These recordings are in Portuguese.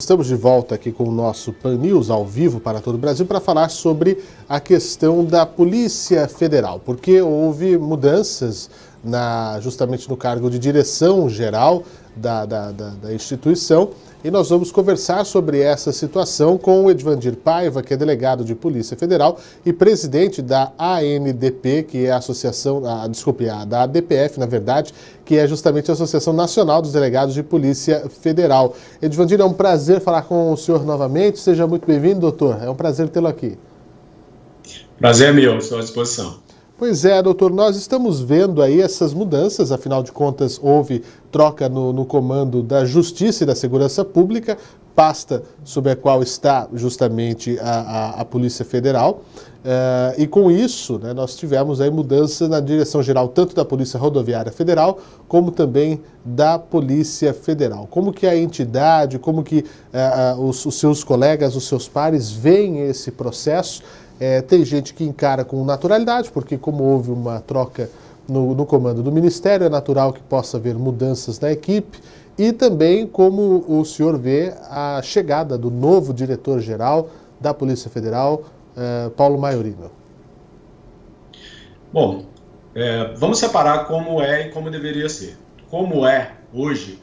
Estamos de volta aqui com o nosso Pan News ao vivo para todo o Brasil para falar sobre a questão da Polícia Federal, porque houve mudanças justamente no cargo de direção geral da instituição, e nós vamos conversar sobre essa situação com o Edvandir Paiva, que é delegado de Polícia Federal e presidente da ANDP, que é a associação, da ADPF, na verdade, que é justamente a Associação Nacional dos Delegados de Polícia Federal. Edvandir, é um prazer falar com o senhor novamente. Seja muito bem-vindo, doutor. É um prazer tê-lo aqui. Prazer é meu, estou à disposição. Pois é, doutor, nós estamos vendo aí essas mudanças, afinal de contas houve troca no comando da Justiça e da Segurança Pública, pasta sob a qual está justamente a Polícia Federal, e com isso, né, nós tivemos aí mudanças na direção geral tanto da Polícia Rodoviária Federal como também da Polícia Federal. Como que a entidade, como que os seus colegas, os seus pares veem esse processo? Tem gente que encara com naturalidade, porque como houve uma troca no comando do Ministério, é natural que possa haver mudanças na equipe, e também como o senhor vê a chegada do novo diretor-geral da Polícia Federal, Paulo Maiorino. Bom, vamos separar como é e como deveria ser. Como é hoje,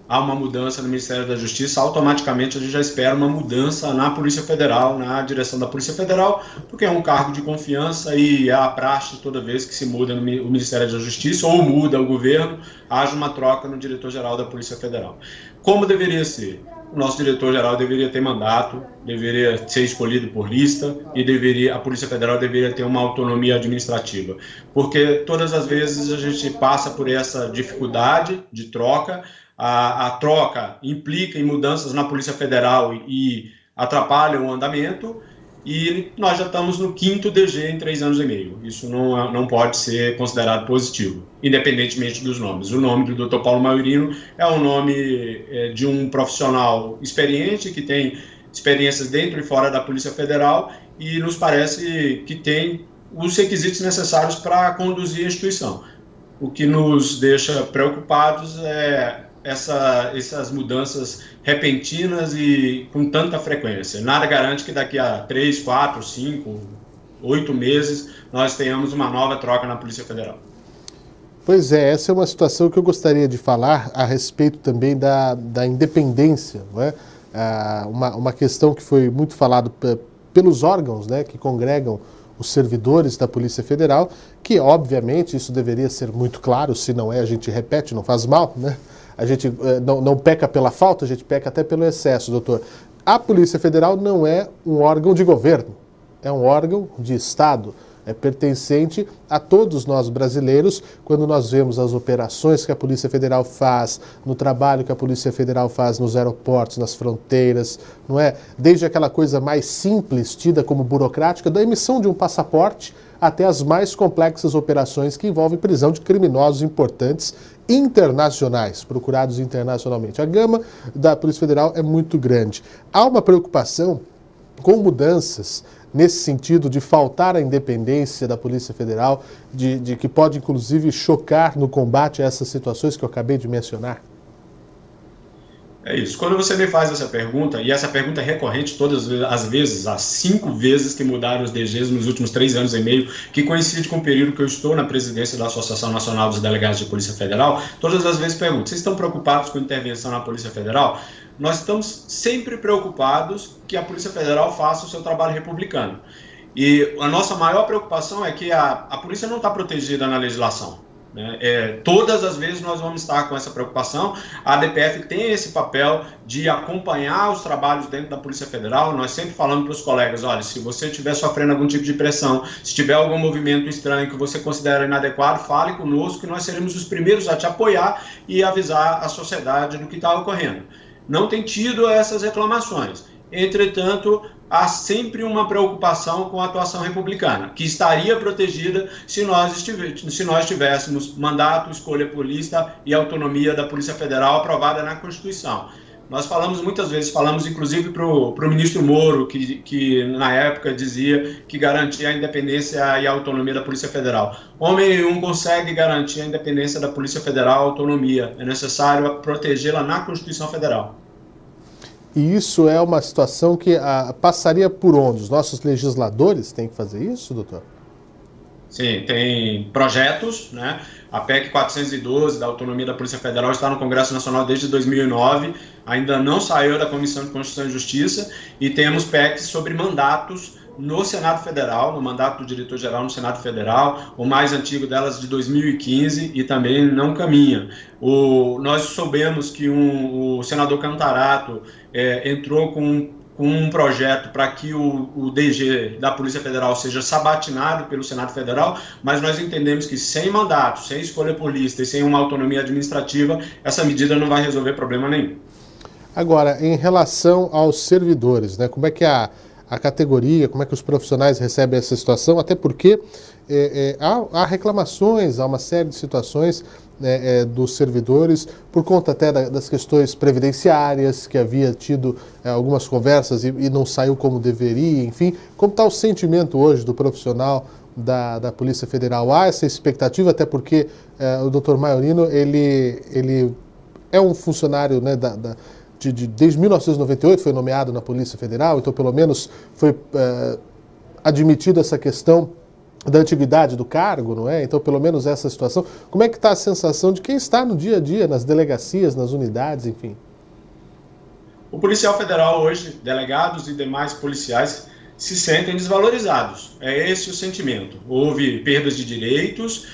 há uma mudança no Ministério da Justiça, automaticamente a gente já espera uma mudança na Polícia Federal, na direção da Polícia Federal, porque é um cargo de confiança e é a praxe toda vez que se muda o Ministério da Justiça ou muda o governo, haja uma troca no diretor-geral da Polícia Federal. Como deveria ser? O nosso diretor-geral deveria ter mandato, deveria ser escolhido por lista e a Polícia Federal deveria ter uma autonomia administrativa, porque todas as vezes a gente passa por essa dificuldade de troca. A troca implica em mudanças na Polícia Federal e atrapalha o andamento, e nós já estamos no 5º DG em 3 anos e meio. Isso não pode ser considerado positivo, independentemente dos nomes. O nome do Dr. Paulo Maiorino é o nome de um profissional experiente, que tem experiências dentro e fora da Polícia Federal, e nos parece que tem os requisitos necessários para conduzir a instituição. O que nos deixa preocupados é essas mudanças repentinas e com tanta frequência. Nada garante que daqui a 3, 4, 5, 8 meses nós tenhamos uma nova troca na Polícia Federal. Pois é, essa é uma situação que eu gostaria de falar a respeito também da independência, não é? Uma questão que foi muito falado pelos órgãos, né, que congregam os servidores da Polícia Federal, que obviamente isso deveria ser muito claro, se não é a gente repete, não faz mal, né? A gente não peca pela falta, a gente peca até pelo excesso, doutor. A Polícia Federal não é um órgão de governo, é um órgão de Estado, é pertencente a todos nós brasileiros. Quando nós vemos as operações que a Polícia Federal faz, no trabalho que a Polícia Federal faz nos aeroportos, nas fronteiras, não é? Desde aquela coisa mais simples, tida como burocrática, da emissão de um passaporte, até as mais complexas operações que envolvem prisão de criminosos importantes internacionais, procurados internacionalmente. A gama da Polícia Federal é muito grande. Há uma preocupação com mudanças nesse sentido de faltar a independência da Polícia Federal, de que pode inclusive chocar no combate a essas situações que eu acabei de mencionar? É isso. Quando você me faz essa pergunta, e essa pergunta é recorrente todas as vezes, as 5 vezes que mudaram os DGs nos últimos 3 anos e meio, que coincide com o período que eu estou na presidência da Associação Nacional dos Delegados de Polícia Federal, todas as vezes pergunto: vocês estão preocupados com intervenção na Polícia Federal? Nós estamos sempre preocupados que a Polícia Federal faça o seu trabalho republicano. E a nossa maior preocupação é que a polícia não está protegida na legislação. Todas as vezes nós vamos estar com essa preocupação. A ADPF tem esse papel de acompanhar os trabalhos dentro da Polícia Federal. Nós sempre falamos para os colegas: olha, se você estiver sofrendo algum tipo de pressão, se tiver algum movimento estranho que você considera inadequado, fale conosco, que nós seremos os primeiros a te apoiar e avisar a sociedade do que está ocorrendo. Não tem tido essas reclamações. Entretanto, há sempre uma preocupação com a atuação republicana, que estaria protegida se nós tivéssemos mandato, escolha por lista e autonomia da Polícia Federal aprovada na Constituição. Nós falamos muitas vezes, falamos inclusive para o ministro Moro, que na época dizia que garantia a independência e a autonomia da Polícia Federal. Homem nenhum consegue garantir a independência da Polícia Federal, a autonomia. É necessário protegê-la na Constituição Federal. E isso é uma situação que passaria por onde? Os nossos legisladores têm que fazer isso, doutor? Sim, tem projetos, né? A PEC 412 da autonomia da Polícia Federal está no Congresso Nacional desde 2009, ainda não saiu da Comissão de Constituição e Justiça, e temos PECs sobre mandatos no Senado Federal, no mandato do diretor-geral no Senado Federal, o mais antigo delas de 2015, e também não caminha. Nós soubemos que o senador Cantarato entrou com um projeto para que o DG da Polícia Federal seja sabatinado pelo Senado Federal, mas nós entendemos que sem mandato, sem escolha por lista e sem uma autonomia administrativa, essa medida não vai resolver problema nenhum. Agora, em relação aos servidores, né, como é que a categoria, como é que os profissionais recebem essa situação, até porque há reclamações, há uma série de situações dos servidores, por conta até das questões previdenciárias, que havia tido algumas conversas e não saiu como deveria, enfim. Como está o sentimento hoje do profissional da Polícia Federal? Há essa expectativa, até porque o doutor Maiorino, ele é um funcionário, né, desde 1998 foi nomeado na Polícia Federal, então pelo menos foi admitida essa questão da antiguidade do cargo, não é? Então pelo menos essa situação. Como é que está a sensação de quem está no dia a dia, nas delegacias, nas unidades, enfim? O policial federal hoje, delegados e demais policiais, se sentem desvalorizados. É esse o sentimento. Houve perdas de direitos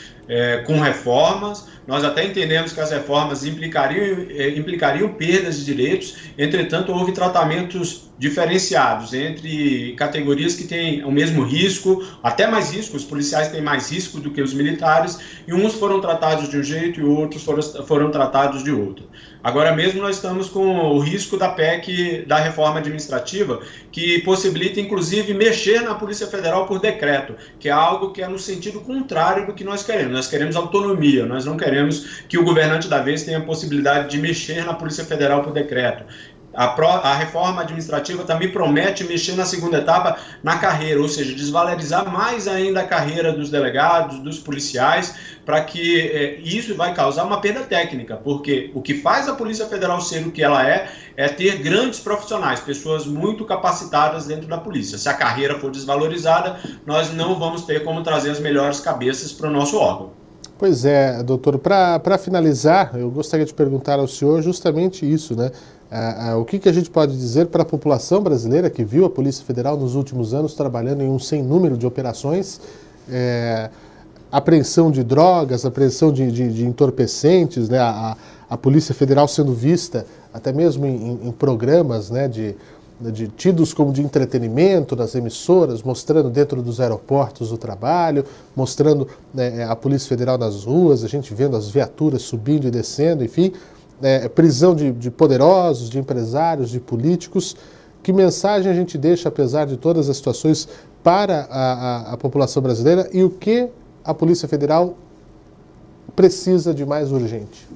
com reformas. Nós até entendemos que as reformas implicariam perdas de direitos, entretanto, houve tratamentos diferenciados entre categorias que têm o mesmo risco, até mais risco, os policiais têm mais risco do que os militares, e uns foram tratados de um jeito e outros foram tratados de outro. Agora mesmo nós estamos com o risco da PEC, da reforma administrativa, que possibilita, inclusive, mexer na Polícia Federal por decreto, que é algo que é no sentido contrário do que nós queremos. Nós queremos autonomia, nós não queremos que o governante da vez tenha a possibilidade de mexer na Polícia Federal por decreto. A reforma administrativa também promete mexer na segunda etapa na carreira, ou seja, desvalorizar mais ainda a carreira dos delegados, dos policiais, para que isso vai causar uma perda técnica, porque o que faz a Polícia Federal ser o que ela é ter grandes profissionais, pessoas muito capacitadas dentro da polícia. Se a carreira for desvalorizada, nós não vamos ter como trazer as melhores cabeças para o nosso órgão. Pois é, doutor, para finalizar, eu gostaria de perguntar ao senhor justamente isso, né? O que a gente pode dizer para a população brasileira que viu a Polícia Federal nos últimos anos trabalhando em um sem número de operações, apreensão de drogas, apreensão de entorpecentes, né? A Polícia Federal sendo vista até mesmo em programas, né, tidos como de entretenimento nas emissoras, mostrando dentro dos aeroportos o trabalho, mostrando a Polícia Federal nas ruas, a gente vendo as viaturas subindo e descendo, enfim, prisão de poderosos, de empresários, de políticos. Que mensagem a gente deixa, apesar de todas as situações, para a população brasileira e o que a Polícia Federal precisa de mais urgente?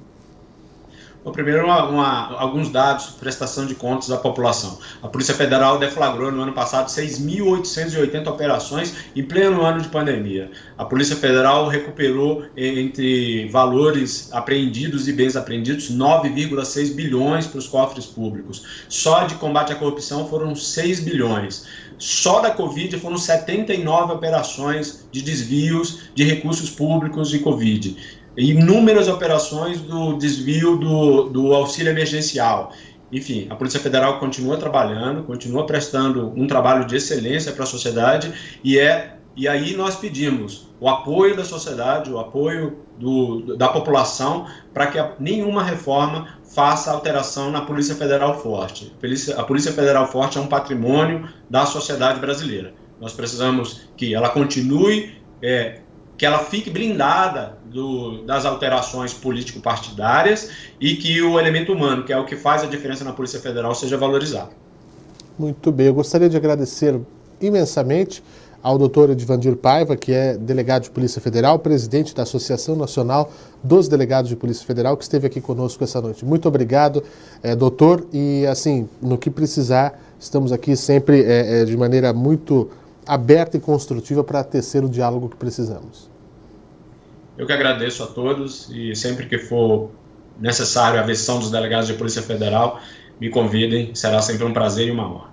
Bom, primeiro, alguns dados de prestação de contas à população. A Polícia Federal deflagrou no ano passado 6.880 operações em pleno ano de pandemia. A Polícia Federal recuperou, entre valores apreendidos e bens apreendidos, 9,6 bilhões para os cofres públicos. Só de combate à corrupção foram 6 bilhões. Só da Covid foram 79 operações de desvios de recursos públicos de Covid. Inúmeras operações do desvio do auxílio emergencial. Enfim, a Polícia Federal continua trabalhando, continua prestando um trabalho de excelência para a sociedade e aí nós pedimos o apoio da sociedade, o apoio da população para que nenhuma reforma faça alteração na Polícia Federal Forte. A Polícia Federal Forte é um patrimônio da sociedade brasileira. Nós precisamos que ela continue, que ela fique blindada das alterações político-partidárias e que o elemento humano, que é o que faz a diferença na Polícia Federal, seja valorizado. Muito bem, eu gostaria de agradecer imensamente ao doutor Edvandir Paiva, que é delegado de Polícia Federal, presidente da Associação Nacional dos Delegados de Polícia Federal, que esteve aqui conosco essa noite. Muito obrigado, doutor, e assim, no que precisar, estamos aqui sempre de maneira muito aberta e construtiva para tecer o diálogo que precisamos. Eu que agradeço a todos e sempre que for necessário a versão dos delegados de Polícia Federal, me convidem, será sempre um prazer e uma honra.